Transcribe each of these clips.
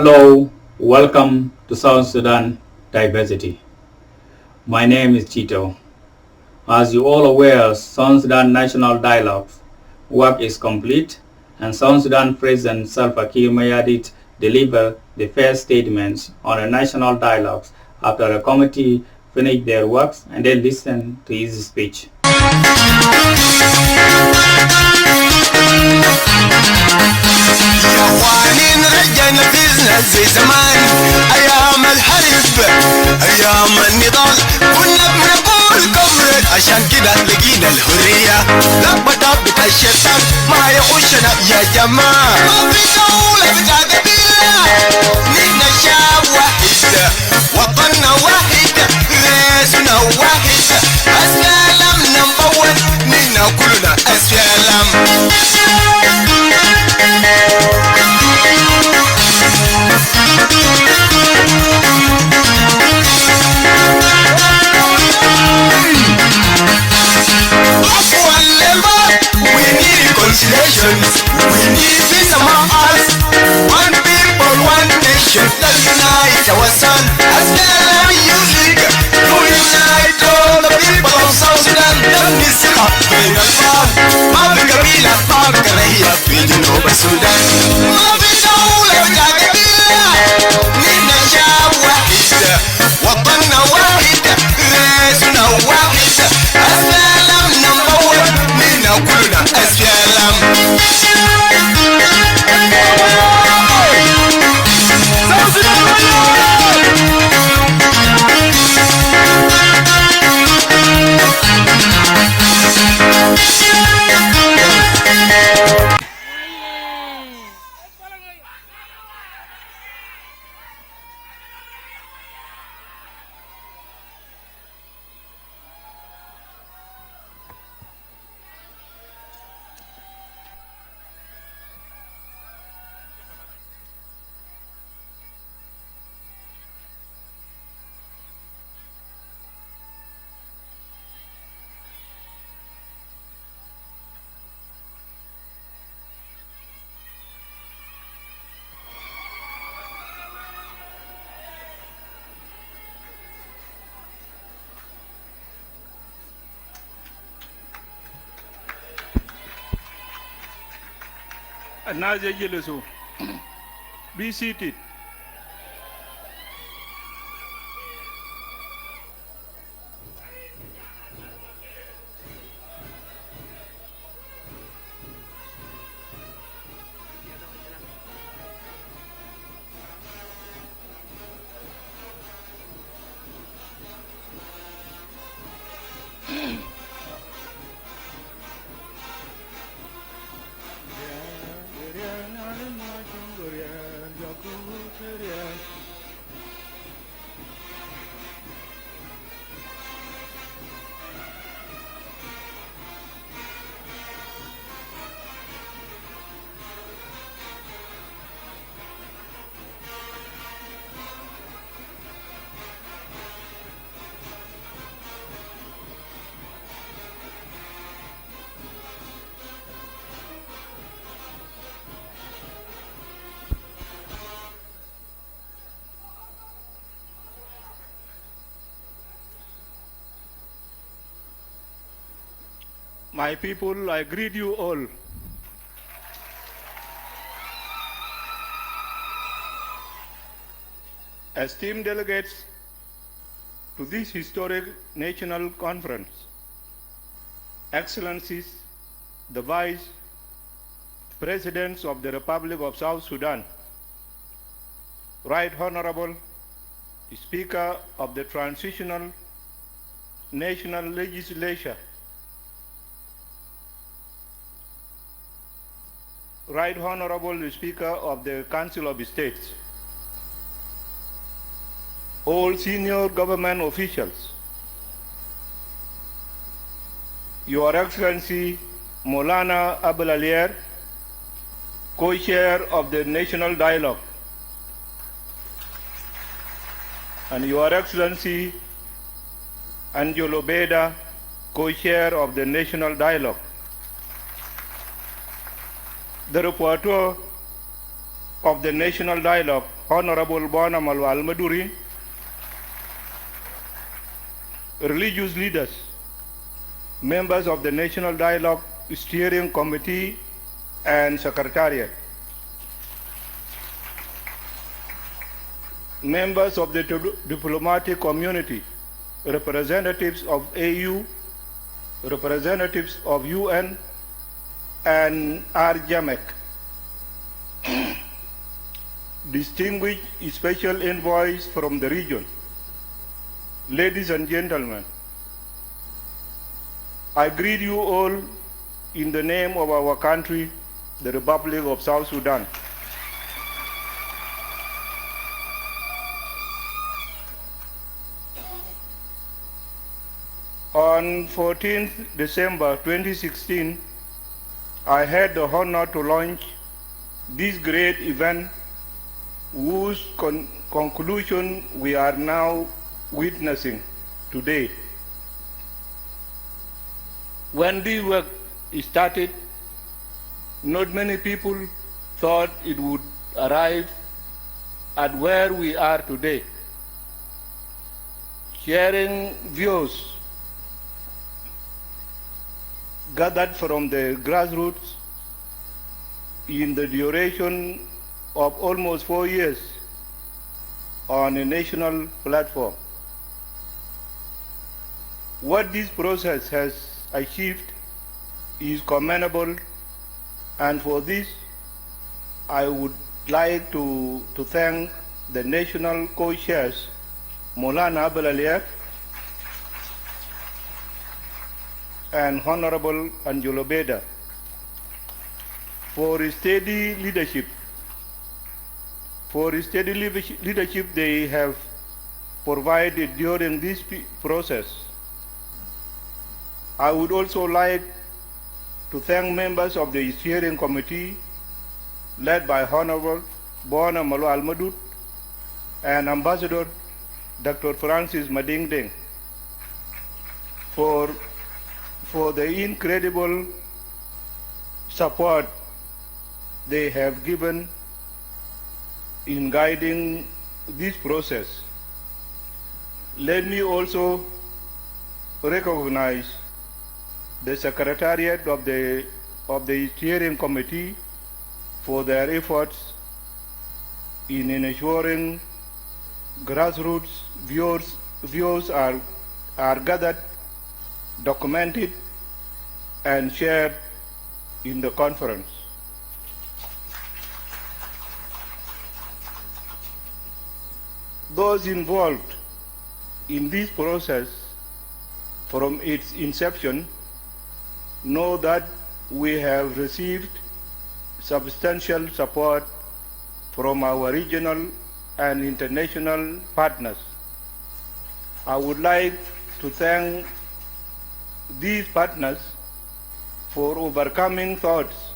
Hello, welcome to South Sudan Diversity. My name is Chito. As you all aware, South Sudan National Dialogue work is complete and South Sudan President Salva Kiir Mayardit delivered the first statements on a national dialogue after a committee finished their works and they listened to his speech. زي زمان ايام الحرب ايام النضال كنا بنقول كبرت عشان كده لقينا الحريه لقبة بتاع الشيطان ما يخشنا يا جماعه ما في دوله بتاع قبيله نحن شعب واحد وطننا واحد رئيسنا واحد اسلام نمبر 1 نحن كلنا اسلام We need peace among us. One people, one nation. Let's unite our son. As the music to unite all the people of South Sudan. Let me sing up in the farm. ما في قبيلة ما كرهية في جنوب السودان. ما في دولة بتاع قبيلة. نحن شعب واحد. وطننا واحد. رئيسنا واحد. السلام نمبر 1. نحن كلنا السلام. الناس يجلسوا. Be seated. My people, I greet you all. Esteemed delegates to this historic national conference, Excellencies, the Vice Presidents of the Republic of South Sudan, Right Honorable Speaker of the Transitional National Legislature, Right Honorable Speaker of the Council of States, all senior government officials, Your Excellency Maulana Abul Alier, co-chair of the National Dialogue, and Your Excellency Angelo Beda, co-chair of the National Dialogue, the rapporteur of the National Dialogue, Honorable Bonamal Almaduri, religious leaders, members of the National Dialogue Steering Committee and Secretariat, members of the diplomatic community, representatives of AU, representatives of UN, and RJAMEC, distinguished special envoys from the region, ladies and gentlemen, I greet you all in the name of our country, the Republic of South Sudan. On 14th December 2016, I had the honor to launch this great event whose conclusion we are now witnessing today. When this work started, not many people thought it would arrive at where we are today, sharing views gathered from the grassroots in the duration of almost 4 years on a national platform. What this process has achieved is commendable, and for this I would like to thank the national co-chairs, Maulana Abel and Honorable Angelo Beda, for steady leadership. For steady leadership they have provided during this process. I would also like to thank members of the steering committee led by Honorable Bona Malo Almadut and Ambassador Dr. Francis Madingdeng for the incredible support they have given in guiding this process. Let me also recognize the Secretariat of the Steering Committee for their efforts in ensuring grassroots views are gathered, documented, and shared in the conference. Those involved in this process from its inception know that we have received substantial support from our regional and international partners. I would like to thank these partners for overcoming thoughts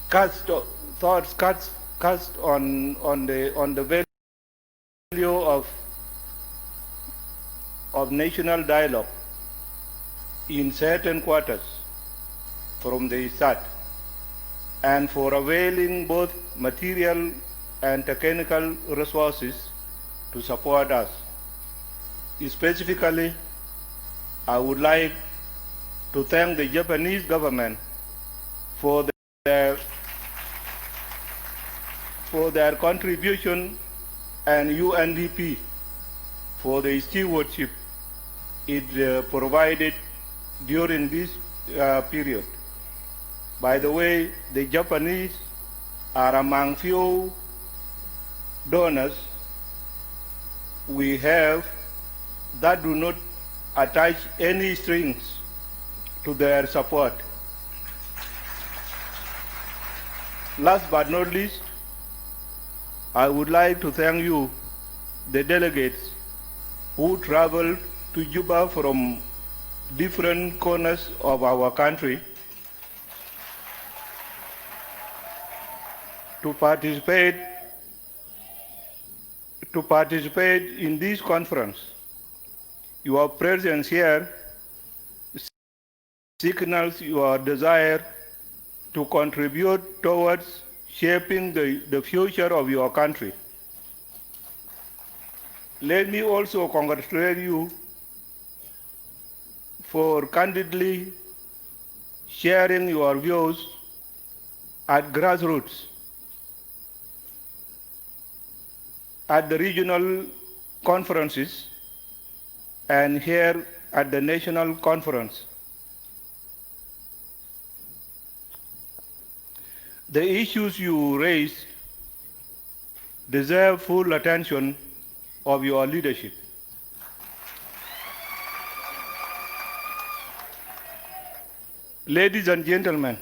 cast on the value of national dialogue in certain quarters from the start, and for availing both material and technical resources to support us. Specifically, I would like to thank the Japanese government for their contribution, and UNDP for the stewardship it provided during this period. By the way, the Japanese are among few donors we have that do not attach any strings to their support. Last but not least, I would like to thank you, the delegates who traveled to Juba from different corners of our country to participate in this conference. Your presence here signals your desire to contribute towards shaping the future of your country. Let me also congratulate you for candidly sharing your views at grassroots, at the regional conferences, and here at the national conference. The issues you raise deserve full attention of your leadership. Ladies and gentlemen,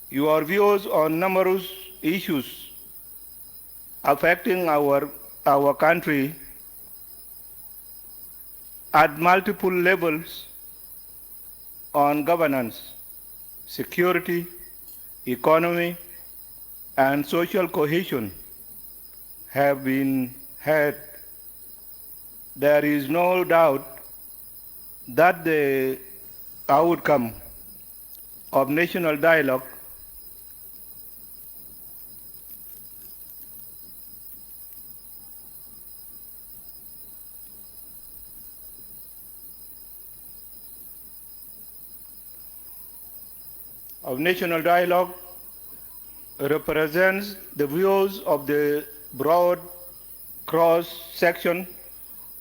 your views on numerous issues affecting our country at multiple levels on governance, security, economy, and social cohesion have been heard. There is no doubt that the outcome of national dialogue represents the views of the broad cross-section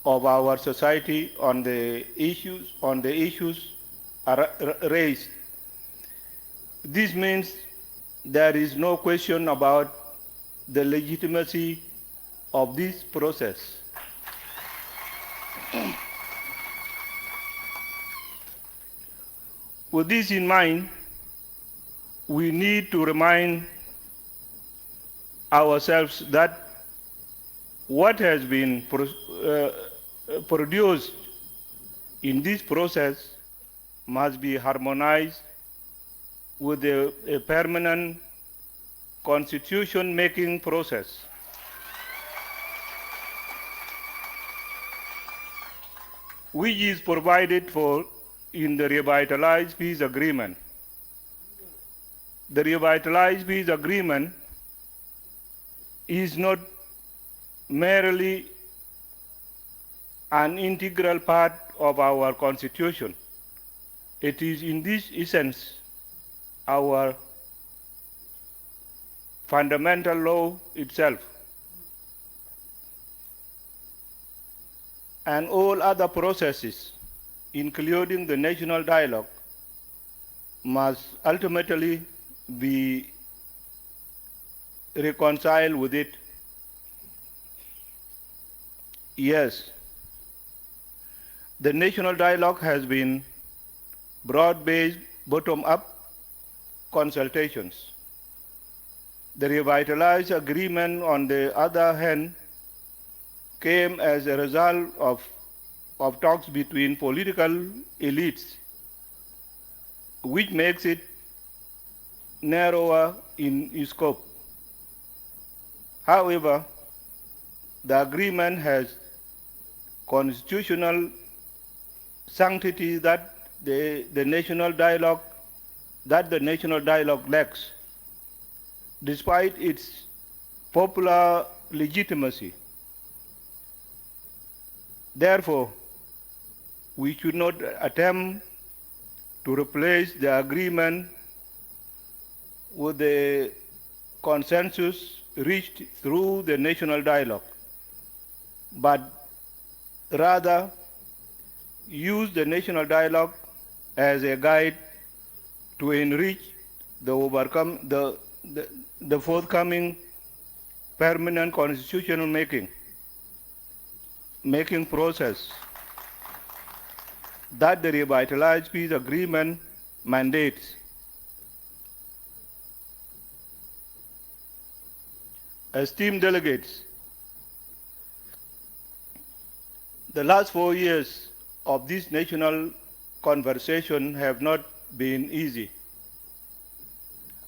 of our society on the issues raised. This means there is no question about the legitimacy of this process. With this in mind, we need to remind ourselves that what has been produced in this process must be harmonized with a permanent constitution-making process. Which is provided for in the revitalized peace agreement. The revitalized peace agreement is not merely an integral part of our constitution. It is in this essence our fundamental law itself. And all other processes, including the national dialogue, must ultimately be reconciled with it. Yes, the national dialogue has been broad-based, bottom-up consultations. The revitalized agreement, on the other hand, came as a result of talks between political elites, which makes it narrower in scope. However, the agreement has constitutional sanctity that the national dialogue lacks, despite its popular legitimacy. Therefore, we should not attempt to replace the agreement with the consensus reached through the national dialogue, but rather use the national dialogue as a guide to enrich the forthcoming permanent constitutional making process that the revitalized peace agreement mandates. Esteemed delegates, the last 4 years of this national conversation have not been easy.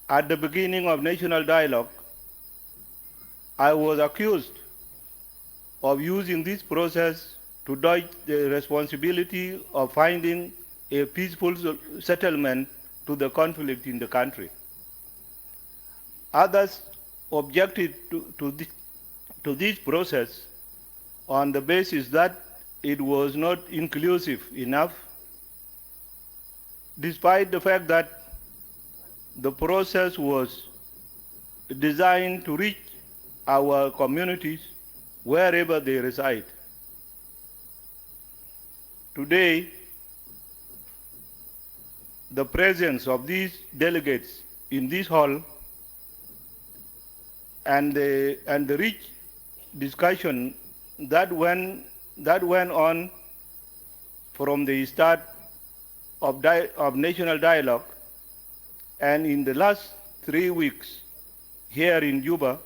At the beginning of national dialogue, I was accused of using this process to dodge the responsibility of finding a peaceful settlement to the conflict in the country. Others objected to this process on the basis that it was not inclusive enough, despite the fact that the process was designed to reach our communities wherever they reside. Today, the presence of these delegates in this hall and the rich discussion that went on from the start of national dialogue and in the last 3 weeks here in Juba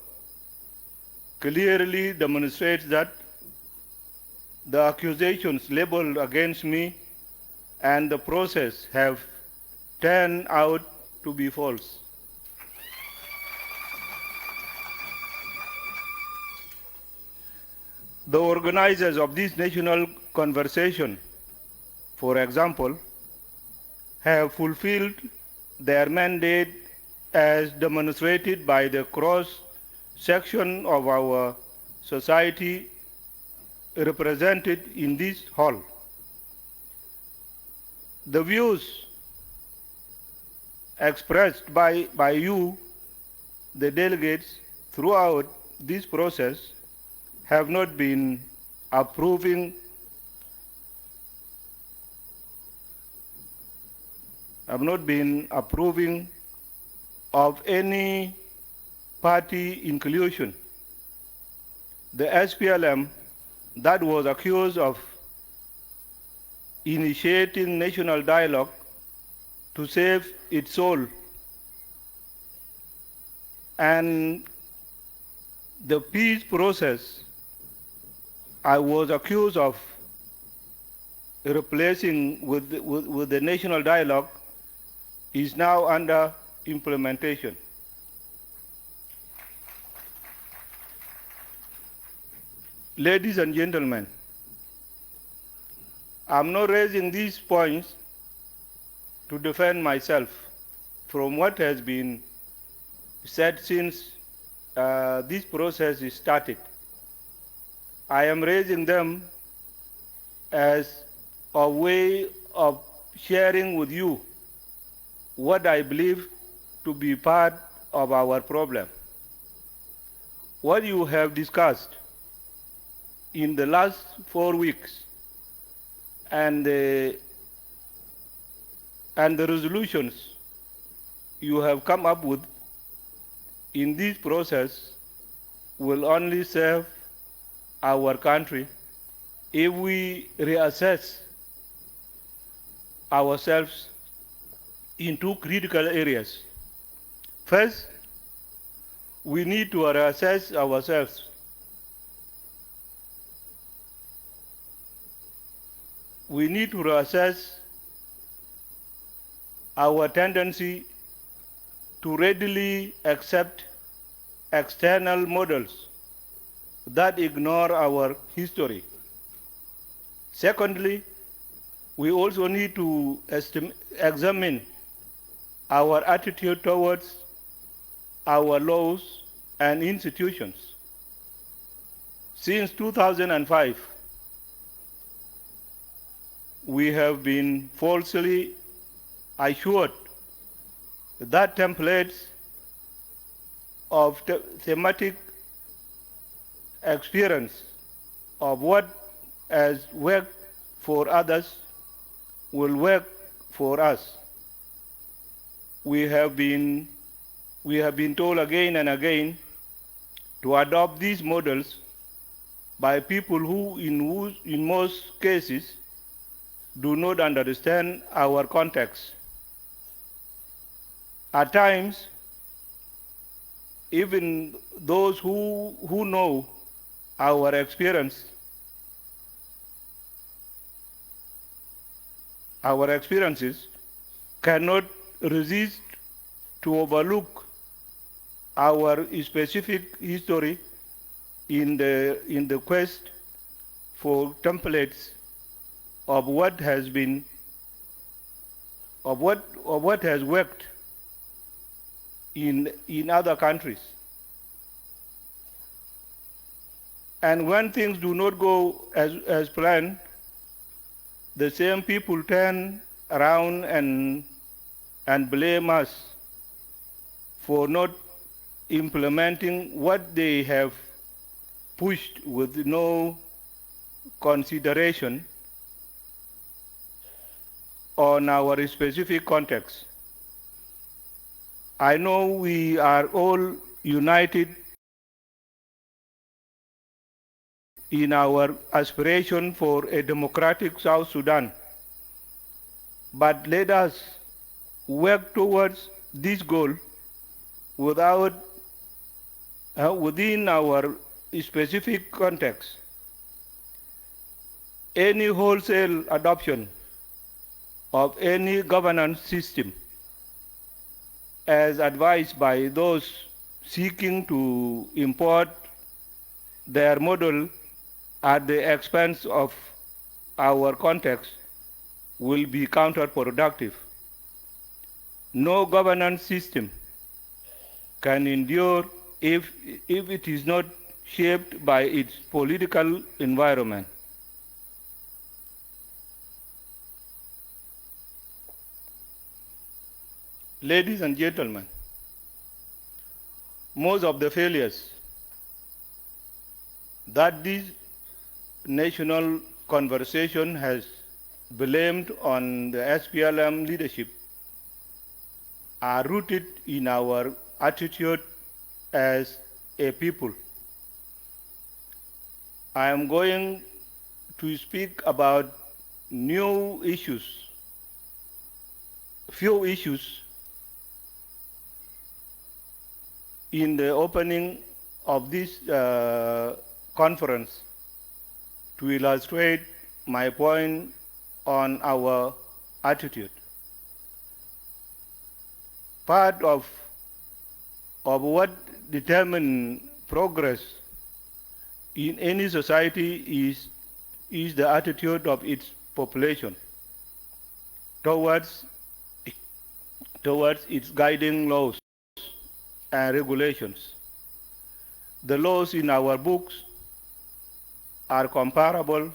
clearly demonstrates that the accusations leveled against me and the process have turned out to be false. The organizers of this national conversation, for example, have fulfilled their mandate as demonstrated by the cross-section of our society represented in this hall. The views expressed by you, the delegates, throughout this process have not been approving of any party inclusion. The SPLM that was accused of initiating national dialogue to save its soul, and the peace process I was accused of replacing with the national dialogue is now under implementation. Ladies and gentlemen, I'm not raising these points to defend myself from what has been said since this process is started. I am raising them as a way of sharing with you what I believe to be part of our problem. What you have discussed in the last 4 weeks and the resolutions you have come up with in this process will only serve our country if we reassess ourselves in 2 critical areas. First, we need to reassess ourselves. We need to reassess our tendency to readily accept external models that ignore our history. Secondly, we also need to examine our attitude towards our laws and institutions. Since 2005, we have been falsely assured that templates of thematic experience of what has worked for others will work for us. We have been told again and again to adopt these models by people who in most cases do not understand our context. At times, even those who know our experiences cannot resist to overlook our specific history in the quest for templates of what has worked in other countries. And when things do not go as planned, the same people turn around and blame us for not implementing what they have pushed with no consideration on our specific context. I know we are all united in our aspiration for a democratic South Sudan, but let us work towards this goal within our specific context. Any wholesale adoption of any governance system, as advised by those seeking to import their model at the expense of our context, will be counterproductive. No governance system can endure if it is not shaped by its political environment. Ladies and gentlemen, most of the failures that this national conversation has blamed on the SPLM leadership are rooted in our attitude as a people. I am going to speak about few issues in the opening of this conference to illustrate my point on our attitude. Part of what determines progress in any society is the attitude of its population towards its guiding laws and regulations. The laws in our books are comparable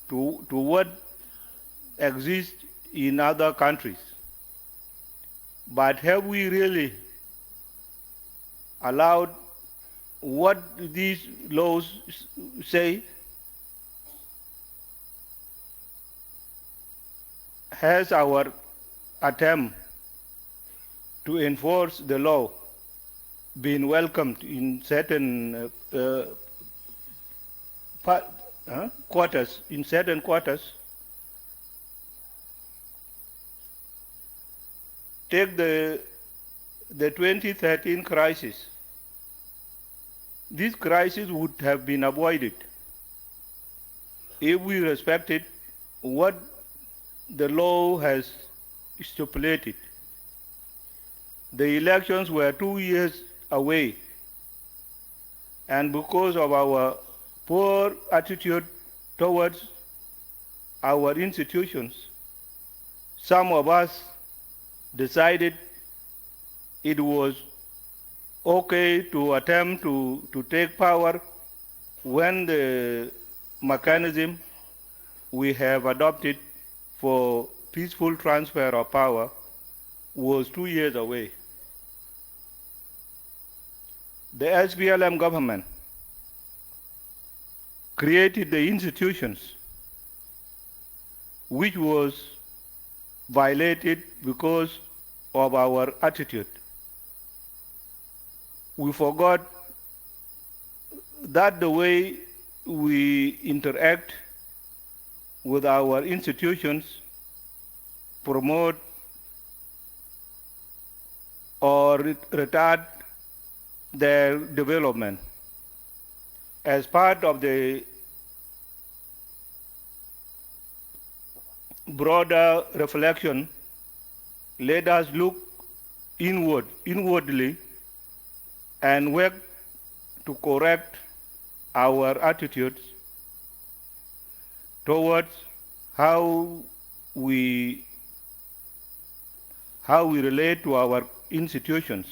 to what exists in other countries. But have we really allowed what these laws say? Has our attempt to enforce the law been welcomed in certain quarters? Take the 2013 crisis. This crisis would have been avoided if we respected what the law has stipulated. The elections were 2 years away, and because of our poor attitude towards our institutions, some of us decided it was okay to attempt to take power when the mechanism we have adopted for peaceful transfer of power was 2 years away. The SPLM government created the institutions which was violated because of our attitude. We forgot that the way we interact with our institutions promote or retard their development. As part of the broader reflection, let us look inwardly and work to correct our attitudes towards how we relate to our institutions.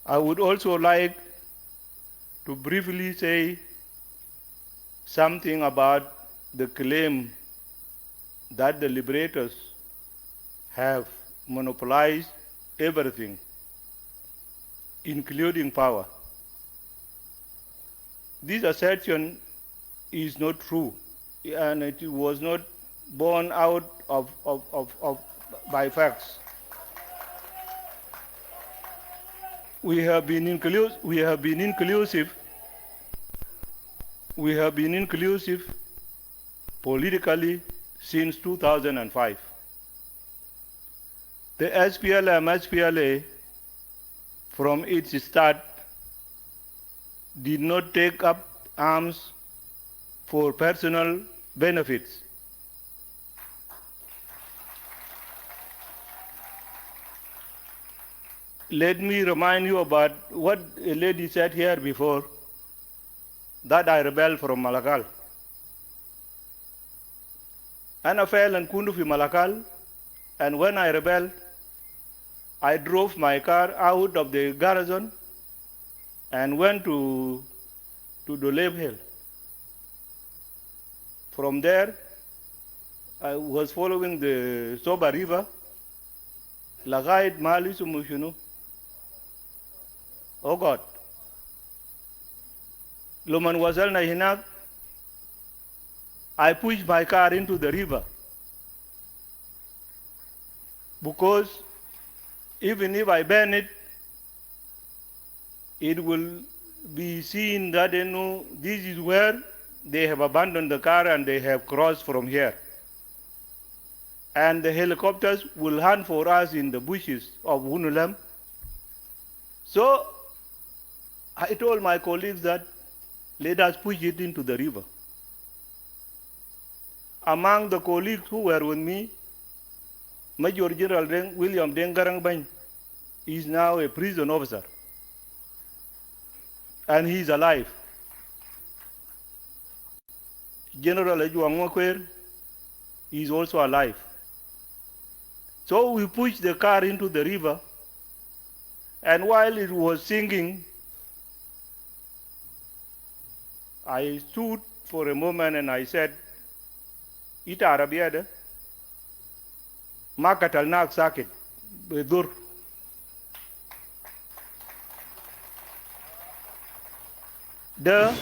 I would also like to briefly say something about the claim that the liberators have monopolized everything, including power. This assertion is not true, and it was not born out by facts. We have been inclusive. We have been inclusive politically since 2005. The SPLA, from its start, did not take up arms for personal benefits. Let me remind you about what a lady said here before, that I rebelled from Malakal. And I fell and kundu fi Malakal, and when I rebelled, I drove my car out of the garrison and went to Doleb Hill. From there, I was following the Soba River, Lagait Mali Sumushunu. Oh God. Loman Wazal Nahinak, I pushed my car into the river. Because even if I ban it, it will be seen that this is where they have abandoned the car and they have crossed from here. And the helicopters will hunt for us in the bushes of Wunulam. So I told my colleagues that let us push it into the river. Among the colleagues who were with me, Major General William Dengarang is now a prison officer, and he is alive. General Ejuangwakwer is also alive. So we pushed the car into the river, and while it was sinking, I stood for a moment and I said, Ita Arabiada, Makatal Nak Sakit, Bedur. The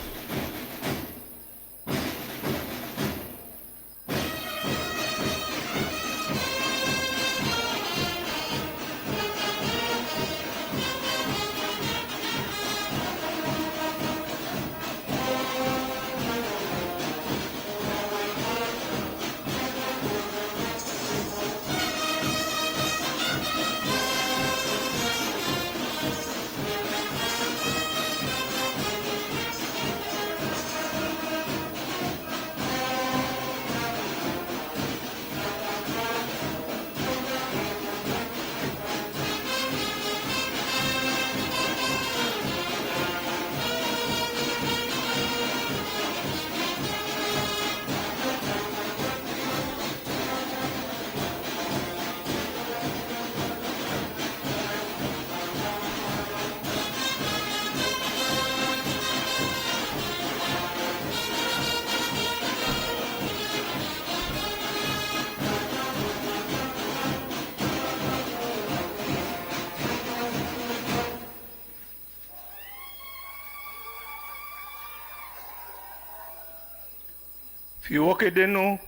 Fiwokedeno,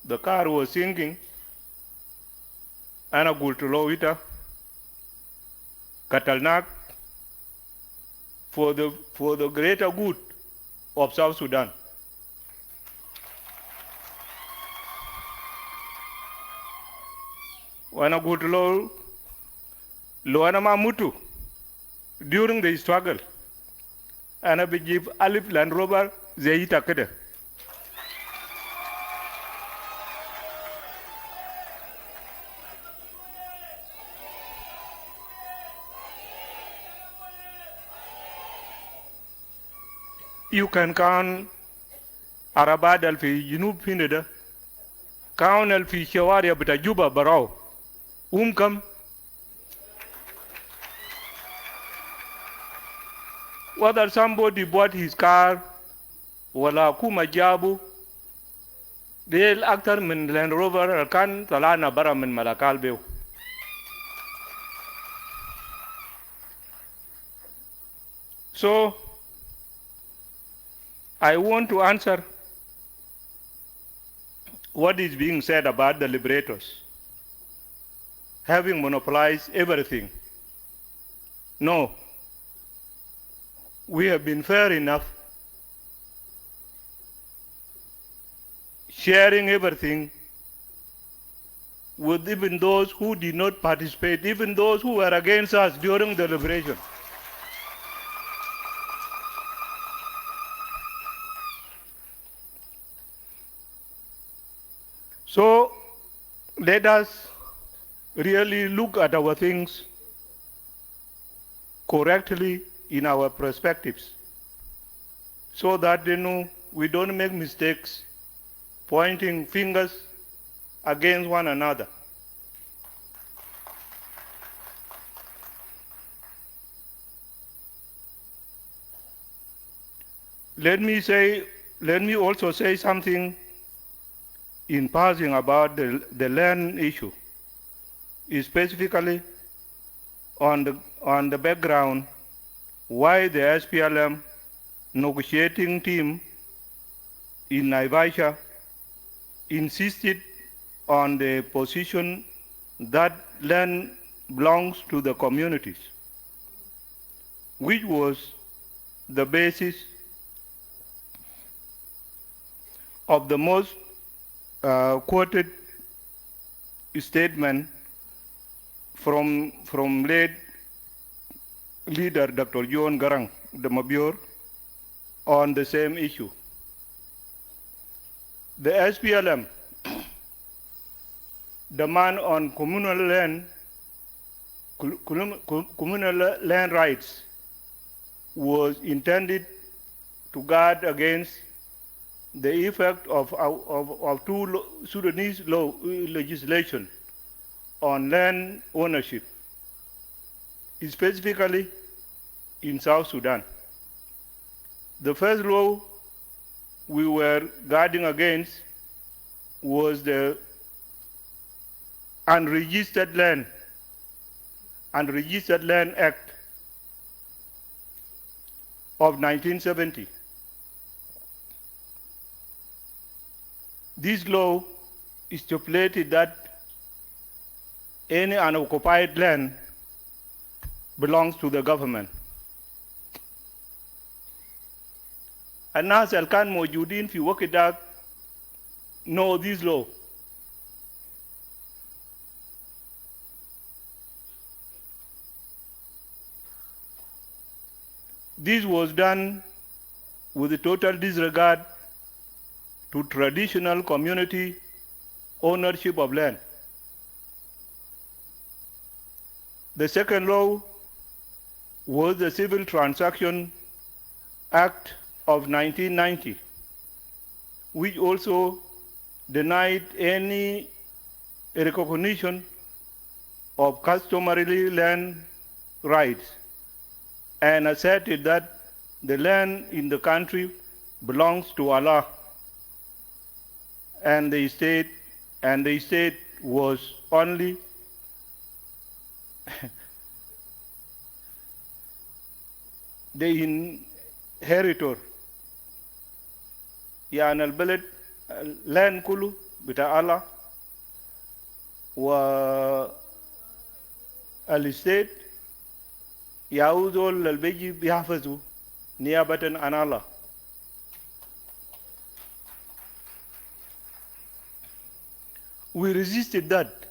the car was sinking, and a Gultulowita, Katalnak, for the greater good of South Sudan. Wana Gultulow, Luana Mamutu, during the struggle, and I give Alif Land Rover Zeita Kede. You can count عربات في جنوب هنا ده كان في شوارع بتاع جوبا براو كم whether somebody bought his car ولا كوما جابو ديل أكتر من لاند روفر كان طلعنا برا من ملكال بيو. So I want to answer what is being said about the liberators having monopolized everything. No, we have been fair enough, sharing everything with even those who did not participate, even those who were against us during the liberation. So let us really look at our things correctly in our perspectives so that we don't make mistakes pointing fingers against one another. Let me also say something in passing about the land issue, specifically on the background why the SPLM negotiating team in Naivasha insisted on the position that land belongs to the communities, which was the basis of the most quoted statement from late leader Dr. John Garang de Mabior on the same issue. The SPLM demand on communal land rights was intended to guard against the effect of two Sudanese legislation on land ownership, specifically in South Sudan. The first law we were guarding against was the Unregistered Land Act of 1970. This law stipulated that any unoccupied land belongs to the government. الناس اللي كانوا موجودين في وقت ده know this law. This was done with a total disregard to traditional community ownership of land. The second law was the Civil Transaction Act of 1990, which also denied any recognition of customary land rights and asserted that the land in the country belongs to Allah and the state was only the inheritor. يعني البلد land كله بتاع الله والستيت يعودوا للبيجي بيحفظوا نيابة عن الله. We resisted that.